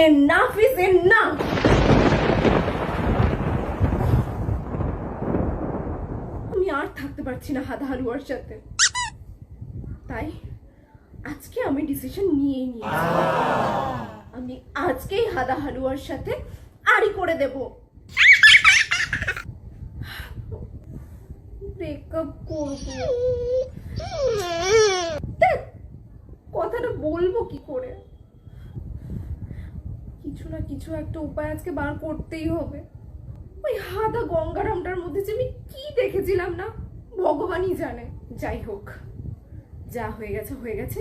Enough is enough! আমি আর থাকতে পারছি না হাদা হালুয়ার সাথে। তাই আজকে আমি ডিসিশন নিয়েই নিয়েছি, আমি আজকেই হাদা হালুয়ার সাথে আড়ি করে দেব। ব্রেকআপ করব। কথাটা বলবো কি করে? কিছু না কিছু একটা উপায় আজকে বার করতেই হবে। ওই হাদা গঙ্গারামটার মধ্যে যে আমি কি দেখেছিলাম না, ভগবানই জানে। যাই হোক, যা হয়ে গেছে হয়ে গেছে,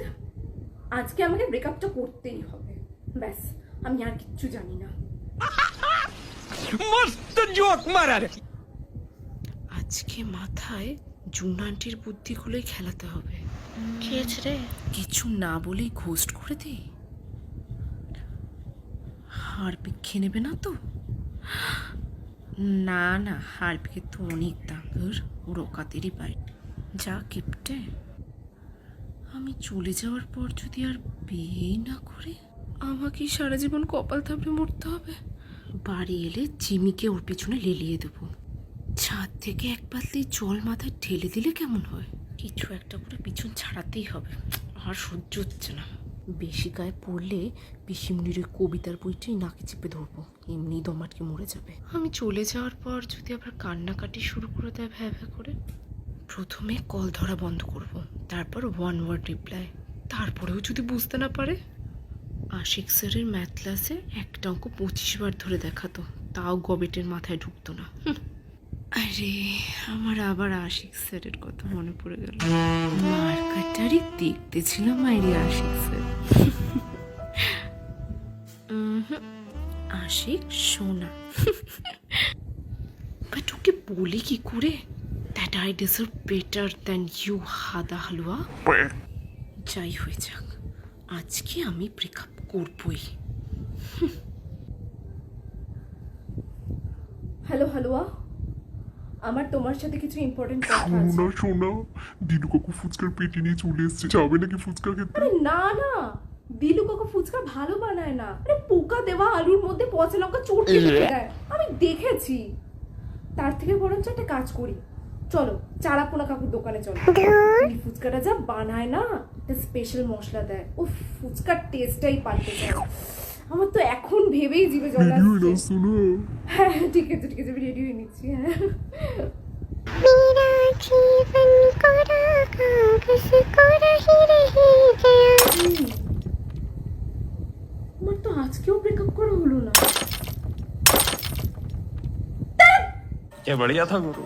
আজকে আমাকে ব্রেকআপটা করতেই হবে। ব্যাস, আমি আর কিচ্ছু জানি না। মস্ত জোক মারা রে। আজকে মাথায় জুন আন্টির বুদ্ধিগুলোই খেলাতে হবে। খেয়েছে রে? কিছু না বলেই ঘোস্ট করে দিই। হারপিক খেয়ে নেবে না তো? না না, হারপিকের তো অনেক দাম, ওর ওকাতেরই বাইট। যা কিপটে, আমি চলে যাওয়ার পর যদি আর বিয়েই না করে, আমাকে সারা জীবন কপাল থাপড়ে মরতে হবে। বাড়ি এলে জিমিকে ওর পেছনে লেলিয়ে দেবো। ছাদ থেকে এক বালতি জল মাথায় ঢেলে দিলে কেমন হয়? কিছু একটা করে পিছন ছাড়াতেই হবে, আর সহ্য হচ্ছে না। বেশি গায়ে পড়লে পিসিমনির ওই কবিতার বইটাই নাকে চেপে ধরবো, এমনি দম আটকে মরে যাবে। আমি চলে যাওয়ার পর যদি আবার কান্নাকাটি শুরু করে দেয় ভ্যা ভ্যা করে, প্রথমে কল ধরা বন্ধ করব, তারপর ওয়ান ওয়ার্ড রিপ্লাই। তারপরেও যদি বুঝতে না পারে, আশিক স্যারের ম্যাথ ক্লাসে একটা অঙ্ক 25 বার ধরে দেখাতো, তাও গবেটের মাথায় ঢুকতো না। আরে আমার আবার আশিক স্যারের কথা মনে পড়ে গেল। মার্কাটারি দেখতেছিলাম আইরে আশিক স্যার। আশিক সোনা, বাট ওকে বলি কি করে that I deserve better than you হাদা হালুয়া? যাই হয়ে যাক, আজকে আমি ব্রেকআপ করবই। হ্যালো হালুয়া, আমার তোমার সাথে কিছু ইম্পর্টেন্ট কথা আছে। শোনা শোনা, দিলু কাকু ফুচকার পেটি নিয়ে চলে এসছে, যাবে নাকি ফুচকা খেতে? আরে না না, দিলু কাকু ফুচকা ভালো বানায় না। আরে পোকা দেওয়া আলুর মধ্যে পচা লঙ্কা চটকে রেখে দেয়, আমি দেখেছি। তার থেকে বরঞ্চ একটা কাজ করি, চলো চারাপোনা কাকুর দোকানে চলো। এই ফুচকাটা যা বানায় না, একটা স্পেশাল মশলা দেয়, ও ফুচকার টেস্টটাই পাল্টে যায়। আমার তো এখন ভেবেই জিভে জল রেডি হয়ে আসছে। নাও, শোনো। হ্যাঁ ঠিক আছে ঠিক আছে, আমি রেডি হয়ে নিচ্ছি। হ্যাঁ मेरा जीवन कोरा कागज को रही गया। আমার তো আজকেও ব্রেকআপ করা হলো না। क्या बढ़िया था गुरु।